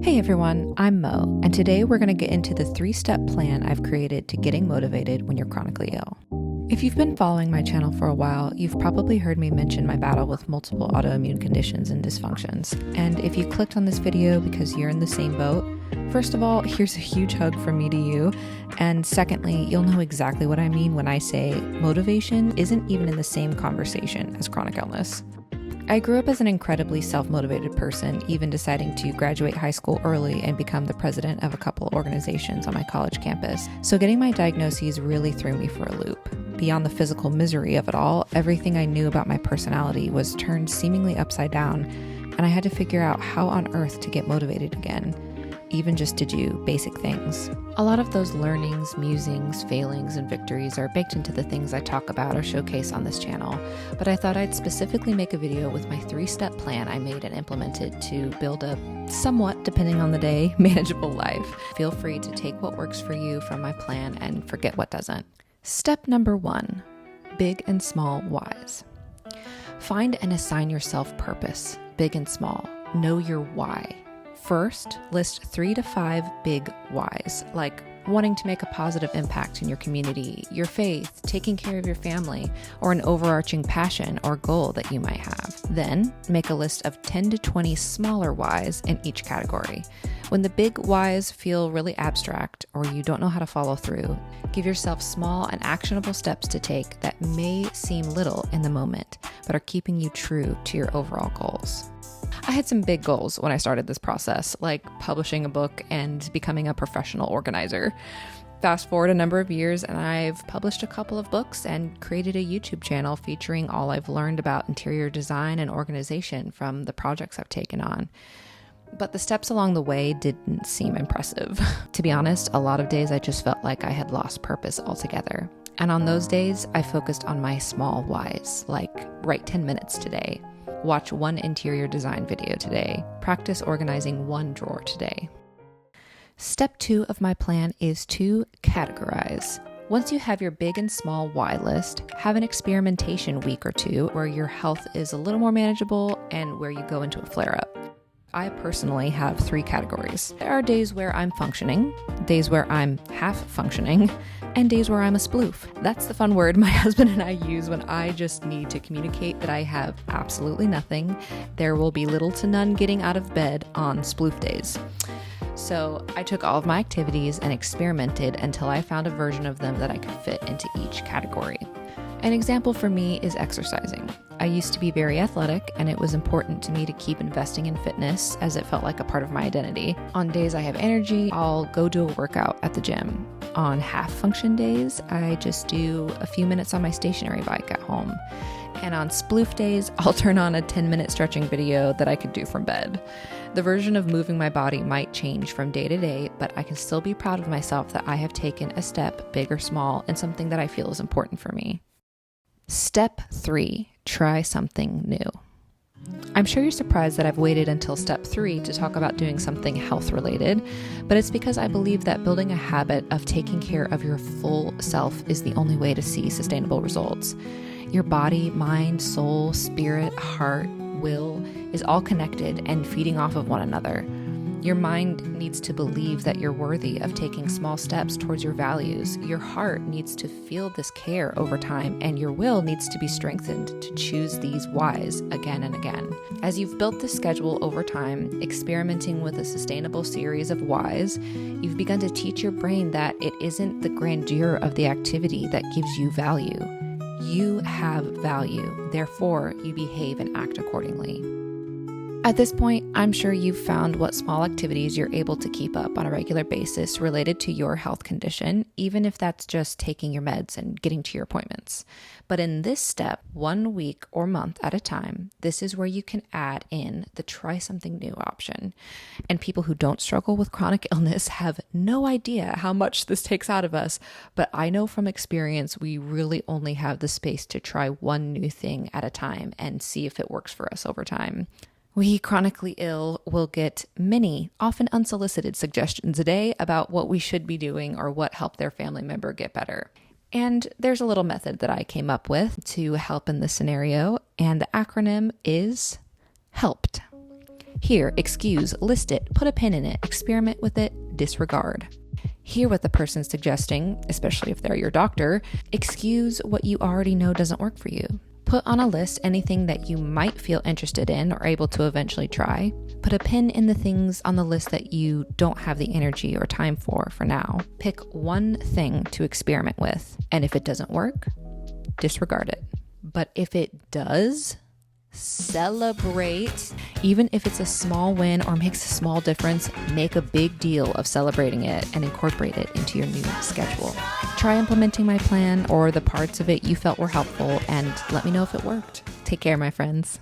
Hey everyone, I'm Mo, and today we're going to get into the 3-step plan I've created to getting motivated when you're chronically ill. If you've been following my channel for a while, you've probably heard me mention my battle with multiple autoimmune conditions and dysfunctions. And if you clicked on this video because you're in the same boat, first of all, here's a huge hug from me to you. And secondly, you'll know exactly what I mean when I say motivation isn't even in the same conversation as chronic illness. I grew up as an incredibly self-motivated person, even deciding to graduate high school early and become the president of a couple organizations on my college campus. So getting my diagnoses really threw me for a loop. Beyond the physical misery of it all, everything I knew about my personality was turned seemingly upside down, and I had to figure out how on earth to get motivated again, even just to do basic things. A lot of those learnings, musings, failings, and victories are baked into the things I talk about or showcase on this channel, but I thought I'd specifically make a video with my 3-step plan I made and implemented to build a somewhat, depending on the day, manageable life. Feel free to take what works for you from my plan and forget what doesn't. Step number 1, big and small whys. Find and assign yourself purpose, big and small. Know your why. First, list 3 to 5 big whys, like wanting to make a positive impact in your community, your faith, taking care of your family, or an overarching passion or goal that you might have. Then, make a list of 10 to 20 smaller whys in each category. When the big whys feel really abstract or you don't know how to follow through, give yourself small and actionable steps to take that may seem little in the moment, but are keeping you true to your overall goals. I had some big goals when I started this process, like publishing a book and becoming a professional organizer. Fast forward a number of years and I've published a couple of books and created a YouTube channel featuring all I've learned about interior design and organization from the projects I've taken on. But the steps along the way didn't seem impressive. To be honest, a lot of days I just felt like I had lost purpose altogether. And on those days, I focused on my small whys, like write 10 minutes today. Watch 1 interior design video today. Practice organizing 1 drawer today. Step 2 of my plan is to categorize. Once you have your big and small why list, have an experimentation week or 2 where your health is a little more manageable and where you go into a flare-up. I personally have 3 categories. There are days where I'm functioning, days where I'm half functioning, and days where I'm a sploof. That's the fun word my husband and I use when I just need to communicate that I have absolutely nothing. There will be little to none getting out of bed on sploof days. So I took all of my activities and experimented until I found a version of them that I could fit into each category. An example for me is exercising. I used to be very athletic, and it was important to me to keep investing in fitness as it felt like a part of my identity. On days I have energy, I'll go do a workout at the gym. On half function days, I just do a few minutes on my stationary bike at home. And on sploof days, I'll turn on a 10-minute stretching video that I could do from bed. The version of moving my body might change from day to day, but I can still be proud of myself that I have taken a step, big or small, in something that I feel is important for me. Step 3, try something new. I'm sure you're surprised that I've waited until step 3 to talk about doing something health related, but it's because I believe that building a habit of taking care of your full self is the only way to see sustainable results. Your body, mind, soul, spirit, heart, will is all connected and feeding off of one another. Your mind needs to believe that you're worthy of taking small steps towards your values. Your heart needs to feel this care over time, and your will needs to be strengthened to choose these whys again and again. As you've built this schedule over time, experimenting with a sustainable series of whys, you've begun to teach your brain that it isn't the grandeur of the activity that gives you value. You have value, therefore you behave and act accordingly. At this point, I'm sure you've found what small activities you're able to keep up on a regular basis related to your health condition, even if that's just taking your meds and getting to your appointments. But in this step, 1 week or month at a time, this is where you can add in the try something new option. And people who don't struggle with chronic illness have no idea how much this takes out of us, but I know from experience we really only have the space to try 1 new thing at a time and see if it works for us over time. We chronically ill will get many, often unsolicited suggestions a day about what we should be doing or what helped their family member get better. And there's a little method that I came up with to help in this scenario, and the acronym is HELPED. Hear, excuse, list it, put a pin in it, experiment with it, disregard. Hear what the person's suggesting, especially if they're your doctor. Excuse what you already know doesn't work for you. Put on a list anything that you might feel interested in or able to eventually try. Put a pin in the things on the list that you don't have the energy or time for now. Pick one thing to experiment with, and if it doesn't work, disregard it. But if it does, celebrate. Even if it's a small win or makes a small difference, make a big deal of celebrating it and incorporate it into your new schedule. Try implementing my plan or the parts of it you felt were helpful and let me know if it worked. Take care, my friends.